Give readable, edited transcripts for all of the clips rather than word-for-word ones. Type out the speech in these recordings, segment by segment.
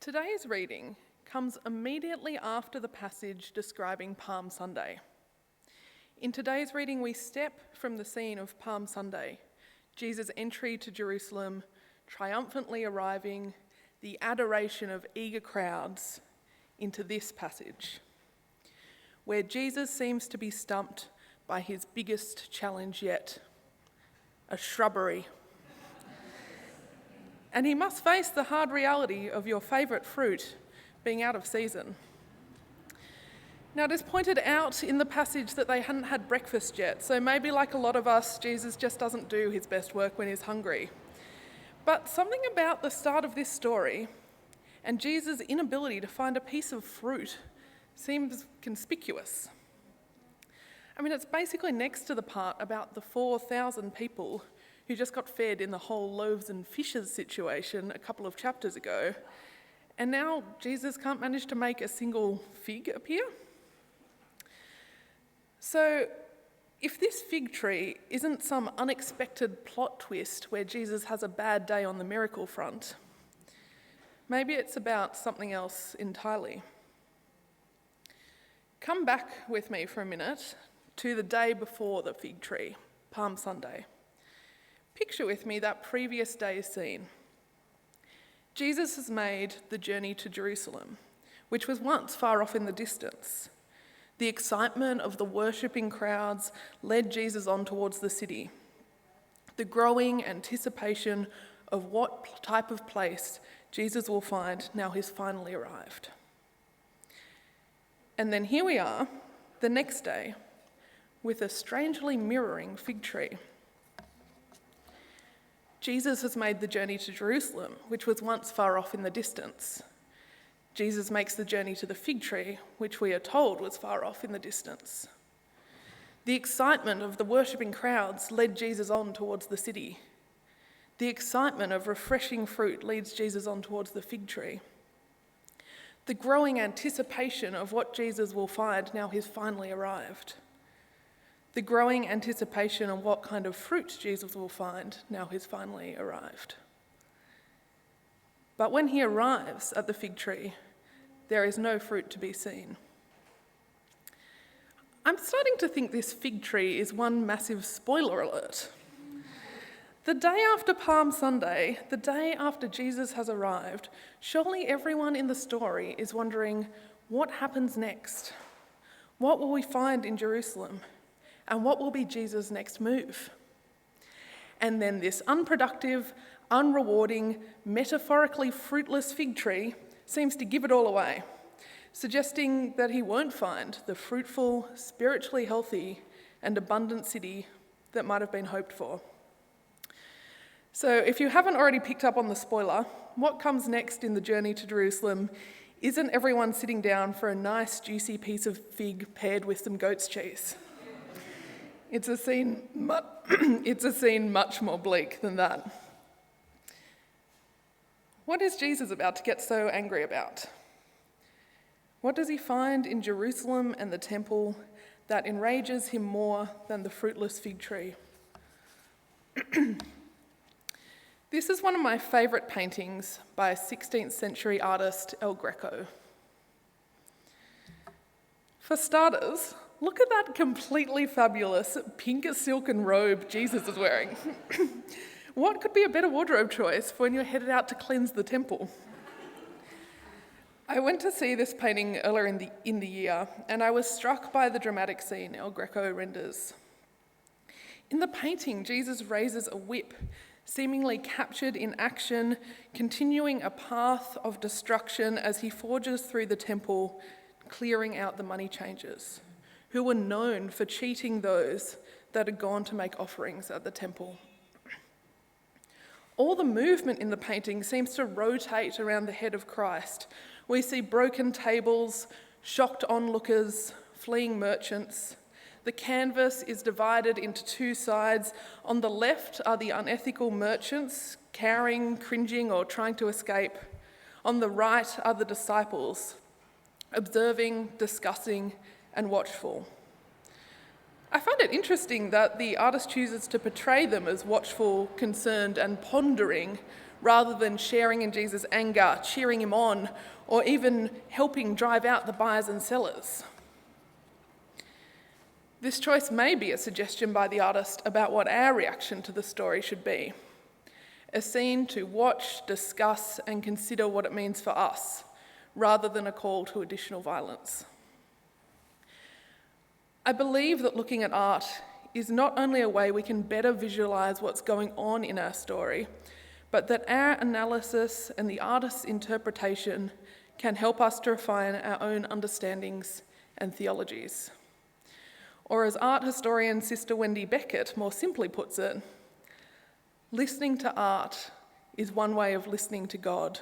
Today's reading comes immediately after the passage describing Palm Sunday. In today's reading, we step from the scene of Palm Sunday, Jesus' entry to Jerusalem, triumphantly arriving, the adoration of eager crowds, into this passage, where Jesus seems to be stumped by his biggest challenge yet, a shrubbery. And he must face the hard reality of your favourite fruit being out of season. Now, it is pointed out in the passage that they hadn't had breakfast yet, so maybe like a lot of us, Jesus just doesn't do his best work when he's hungry. But something about the start of this story and Jesus' inability to find a piece of fruit seems conspicuous. I mean, it's basically next to the part about the 4,000 people who just got fed in the whole loaves and fishes situation a couple of chapters ago, and now Jesus can't manage to make a single fig appear. So, if this fig tree isn't some unexpected plot twist where Jesus has a bad day on the miracle front, maybe it's about something else entirely. Come back with me for a minute to the day before the fig tree, Palm Sunday. Picture with me that previous day's scene. Jesus has made the journey to Jerusalem, which was once far off in the distance. The excitement of the worshipping crowds led Jesus on towards the city. The growing anticipation of what type of place Jesus will find now he's finally arrived. And then here we are, the next day, with a strangely mirroring fig tree. Jesus has made the journey to Jerusalem, which was once far off in the distance. Jesus makes the journey to the fig tree, which we are told was far off in the distance. The excitement of the worshipping crowds led Jesus on towards the city. The excitement of refreshing fruit leads Jesus on towards the fig tree. The growing anticipation of what Jesus will find now he's finally arrived. The growing anticipation of what kind of fruit Jesus will find now he's finally arrived. But when he arrives at the fig tree, there is no fruit to be seen. I'm starting to think this fig tree is one massive spoiler alert. The day after Palm Sunday, the day after Jesus has arrived, surely everyone in the story is wondering, what happens next? What will we find in Jerusalem? And what will be Jesus' next move? And then this unproductive, unrewarding, metaphorically fruitless fig tree seems to give it all away, suggesting that he won't find the fruitful, spiritually healthy, and abundant city that might have been hoped for. So if you haven't already picked up on the spoiler, what comes next in the journey to Jerusalem isn't everyone sitting down for a nice, juicy piece of fig paired with some goat's cheese. It's a scene much more bleak than that. What is Jesus about to get so angry about? What does he find in Jerusalem and the temple that enrages him more than the fruitless fig tree? This is one of my favourite paintings by 16th century artist El Greco. For starters, look at that completely fabulous pink silken robe Jesus is wearing. What could be a better wardrobe choice for when you're headed out to cleanse the temple? I went to see this painting earlier in the year, and I was struck by the dramatic scene El Greco renders. In the painting, Jesus raises a whip, seemingly captured in action, continuing a path of destruction as he forges through the temple, clearing out the money changers, who were known for cheating those that had gone to make offerings at the temple. All the movement in the painting seems to rotate around the head of Christ. We see broken tables, shocked onlookers, fleeing merchants. The canvas is divided into two sides. On the left are the unethical merchants, cowering, cringing, or trying to escape. On the right are the disciples, observing, discussing, and watchful. I find it interesting that the artist chooses to portray them as watchful, concerned, and pondering, rather than sharing in Jesus' anger, cheering him on, or even helping drive out the buyers and sellers. This choice may be a suggestion by the artist about what our reaction to the story should be. A scene to watch, discuss, and consider what it means for us, rather than a call to additional violence. I believe that looking at art is not only a way we can better visualise what's going on in our story, but that our analysis and the artist's interpretation can help us to refine our own understandings and theologies. Or as art historian Sister Wendy Beckett more simply puts it, listening to art is one way of listening to God.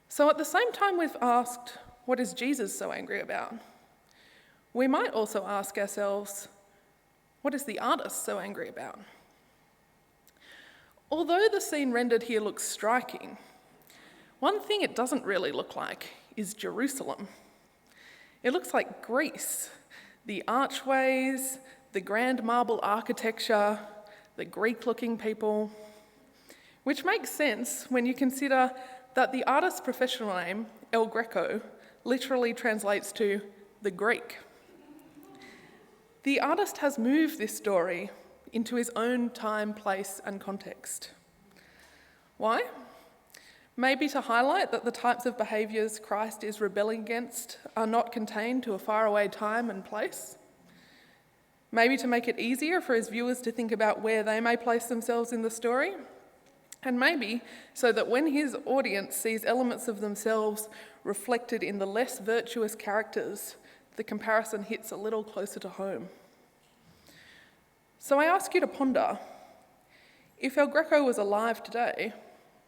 So at the same time we've asked, what is Jesus so angry about? We might also ask ourselves, what is the artist so angry about? Although the scene rendered here looks striking, one thing it doesn't really look like is Jerusalem. It looks like Greece, the archways, the grand marble architecture, the Greek-looking people, which makes sense when you consider that the artist's professional name, El Greco, literally translates to the Greek. The artist has moved this story into his own time, place, and context. Why? Maybe to highlight that the types of behaviours Christ is rebelling against are not contained to a faraway time and place. Maybe to make it easier for his viewers to think about where they may place themselves in the story. And maybe so that when his audience sees elements of themselves reflected in the less virtuous characters, the comparison hits a little closer to home. So I ask you to ponder, if El Greco was alive today,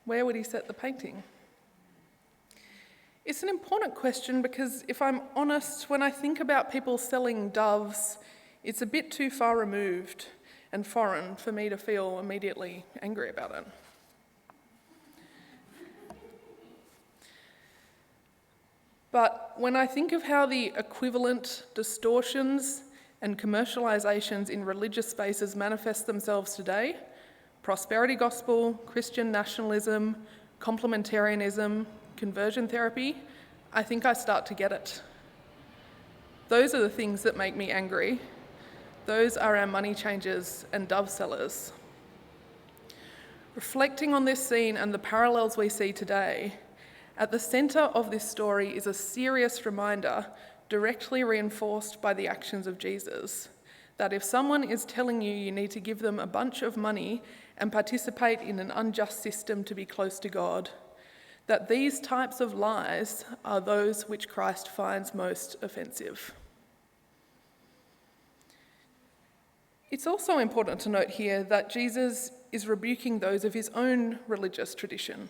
where would he set the painting? It's an important question because, if I'm honest, when I think about people selling doves, it's a bit too far removed and foreign for me to feel immediately angry about it. But when I think of how the equivalent distortions and commercialisations in religious spaces manifest themselves today, prosperity gospel, Christian nationalism, complementarianism, conversion therapy, I think I start to get it. Those are the things that make me angry. Those are our money changers and dove sellers. Reflecting on this scene and the parallels we see today, at the centre of this story is a serious reminder, directly reinforced by the actions of Jesus, that if someone is telling you you need to give them a bunch of money and participate in an unjust system to be close to God, that these types of lies are those which Christ finds most offensive. It's also important to note here that Jesus is rebuking those of his own religious tradition.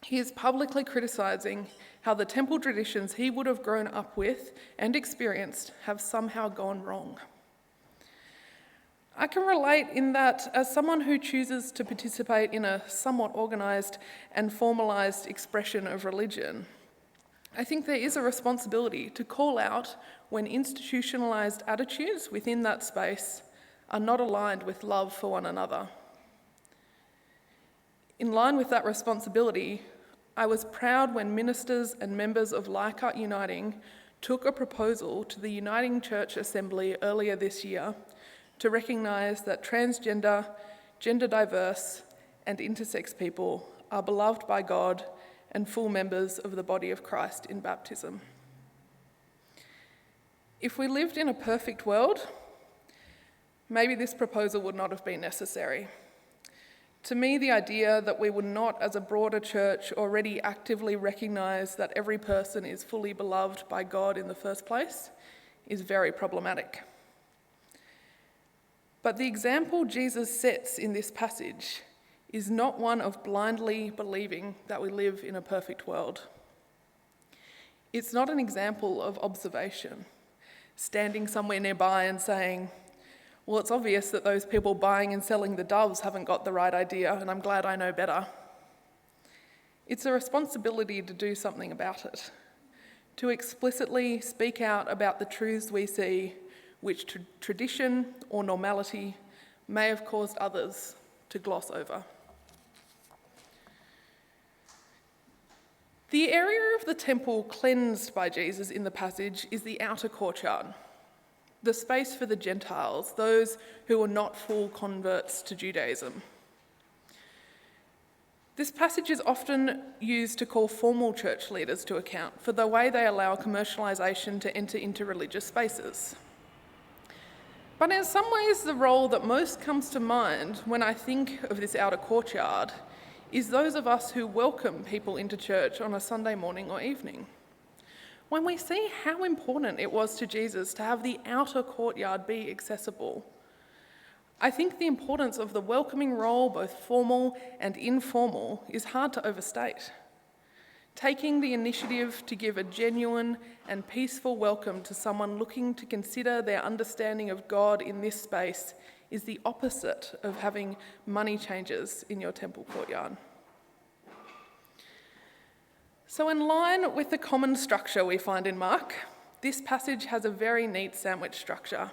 He is publicly criticising how the temple traditions he would have grown up with and experienced have somehow gone wrong. I can relate in that, as someone who chooses to participate in a somewhat organised and formalised expression of religion, I think there is a responsibility to call out when institutionalised attitudes within that space are not aligned with love for one another. In line with that responsibility, I was proud when ministers and members of Leichhardt Uniting took a proposal to the Uniting Church Assembly earlier this year to recognise that transgender, gender diverse, and intersex people are beloved by God and full members of the body of Christ in baptism. If we lived in a perfect world, maybe this proposal would not have been necessary. To me, the idea that we would not, as a broader church, already actively recognise that every person is fully beloved by God in the first place is very problematic. But the example Jesus sets in this passage is not one of blindly believing that we live in a perfect world. It's not an example of observation, standing somewhere nearby and saying, well, it's obvious that those people buying and selling the doves haven't got the right idea, and I'm glad I know better. It's a responsibility to do something about it, to explicitly speak out about the truths we see, which tradition or normality may have caused others to gloss over. The area of the temple cleansed by Jesus in the passage is the outer courtyard, the space for the Gentiles, those who were not full converts to Judaism. This passage is often used to call formal church leaders to account for the way they allow commercialisation to enter into religious spaces. But in some ways, the role that most comes to mind when I think of this outer courtyard is those of us who welcome people into church on a Sunday morning or evening. When we see how important it was to Jesus to have the outer courtyard be accessible, I think the importance of the welcoming role, both formal and informal, is hard to overstate. Taking the initiative to give a genuine and peaceful welcome to someone looking to consider their understanding of God in this space is the opposite of having money changers in your temple courtyard. So in line with the common structure we find in Mark, this passage has a very neat sandwich structure.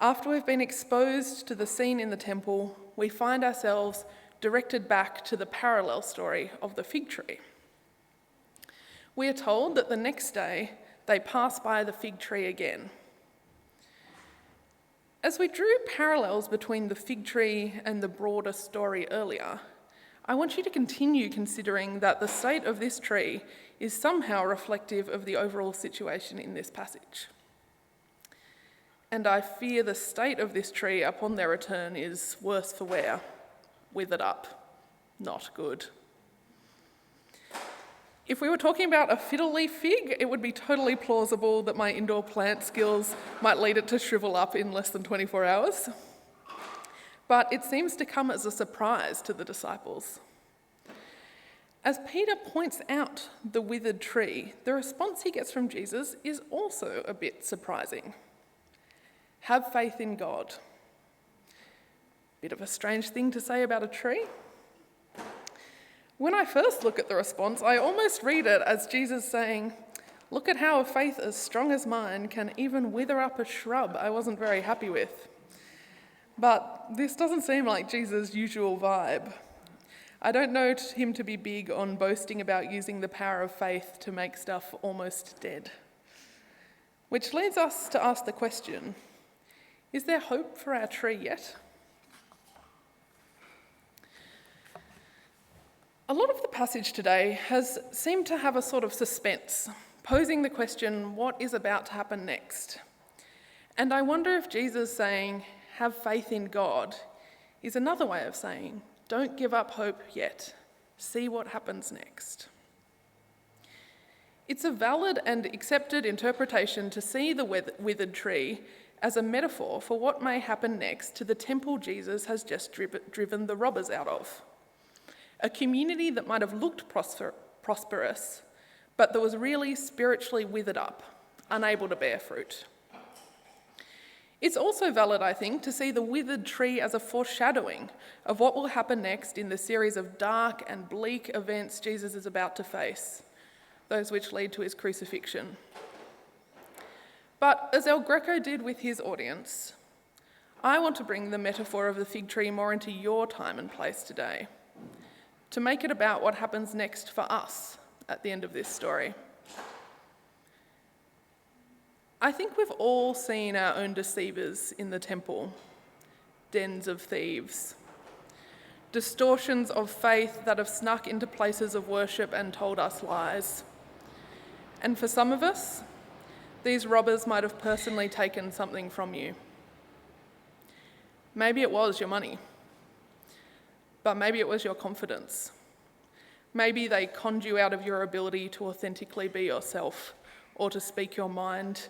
After we've been exposed to the scene in the temple, we find ourselves directed back to the parallel story of the fig tree. We are told that the next day they pass by the fig tree again. As we drew parallels between the fig tree and the broader story earlier, I want you to continue considering that the state of this tree is somehow reflective of the overall situation in this passage. And I fear the state of this tree upon their return is worse for wear, withered up, not good. If we were talking about a fiddle leaf fig, it would be totally plausible that my indoor plant skills might lead it to shrivel up in less than 24 hours. But it seems to come as a surprise to the disciples. As Peter points out the withered tree, the response he gets from Jesus is also a bit surprising. Have faith in God. Bit of a strange thing to say about a tree. When I first look at the response, I almost read it as Jesus saying, "Look at how a faith as strong as mine can even wither up a shrub I wasn't very happy with." But this doesn't seem like Jesus' usual vibe. I don't know him to be big on boasting about using the power of faith to make stuff almost dead. Which leads us to ask the question, is there hope for our tree yet? A lot of the passage today has seemed to have a sort of suspense, posing the question, what is about to happen next? And I wonder if Jesus saying, have faith in God, is another way of saying, don't give up hope yet. See what happens next. It's a valid and accepted interpretation to see the withered tree as a metaphor for what may happen next to the temple Jesus has just driven the robbers out of. A community that might have looked prosperous, but that was really spiritually withered up, unable to bear fruit. It's also valid, I think, to see the withered tree as a foreshadowing of what will happen next in the series of dark and bleak events Jesus is about to face, those which lead to his crucifixion. But as El Greco did with his audience, I want to bring the metaphor of the fig tree more into your time and place today, to make it about what happens next for us at the end of this story. I think we've all seen our own deceivers in the temple, dens of thieves, distortions of faith that have snuck into places of worship and told us lies. And for some of us, these robbers might have personally taken something from you. Maybe it was your money, but maybe it was your confidence. Maybe they conned you out of your ability to authentically be yourself or to speak your mind,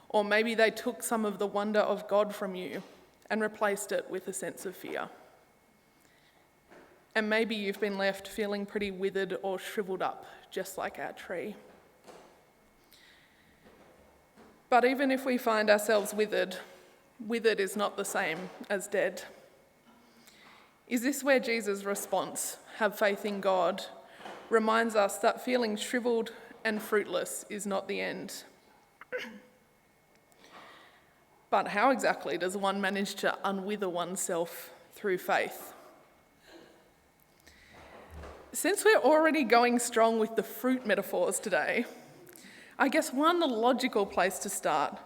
or maybe they took some of the wonder of God from you and replaced it with a sense of fear. And maybe you've been left feeling pretty withered or shriveled up, just like our tree. But even if we find ourselves withered is not the same as dead. Is this where Jesus' response, have faith in God, reminds us that feeling shriveled and fruitless is not the end? But how exactly does one manage to unwither oneself through faith? Since we're already going strong with the fruit metaphors today, I guess one logical place to start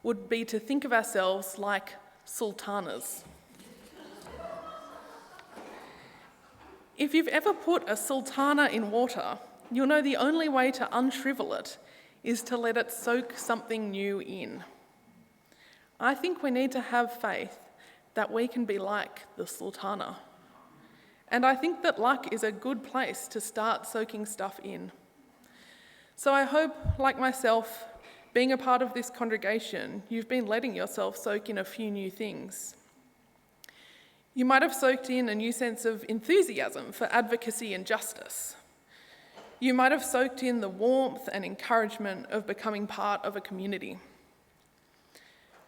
would be to think of ourselves like sultanas. If you've ever put a sultana in water, you'll know the only way to unshrivel it is to let it soak something new in. I think we need to have faith that we can be like the sultana. And I think that luck is a good place to start soaking stuff in. So I hope, like myself, being a part of this congregation, you've been letting yourself soak in a few new things. You might have soaked in a new sense of enthusiasm for advocacy and justice. You might have soaked in the warmth and encouragement of becoming part of a community.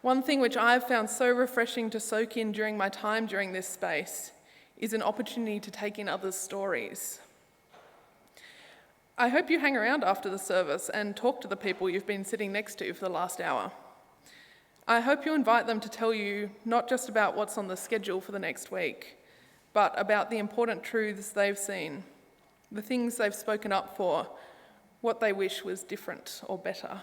One thing which I've found so refreshing to soak in during my time during this space is an opportunity to take in others' stories. I hope you hang around after the service and talk to the people you've been sitting next to for the last hour. I hope you invite them to tell you not just about what's on the schedule for the next week, but about the important truths they've seen, the things they've spoken up for, what they wish was different or better.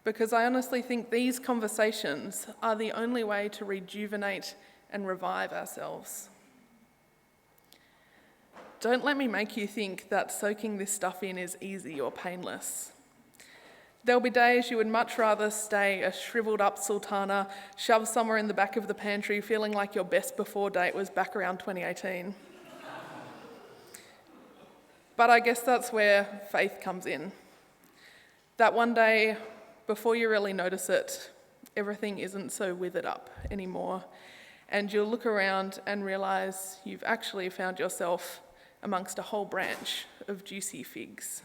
Because I honestly think these conversations are the only way to rejuvenate and revive ourselves. Don't let me make you think that soaking this stuff in is easy or painless. There'll be days you would much rather stay a shriveled up sultana, shoved somewhere in the back of the pantry, feeling like your best before date was back around 2018. But I guess that's where faith comes in. That one day, before you really notice it, everything isn't so withered up anymore, and you'll look around and realise you've actually found yourself amongst a whole branch of juicy figs.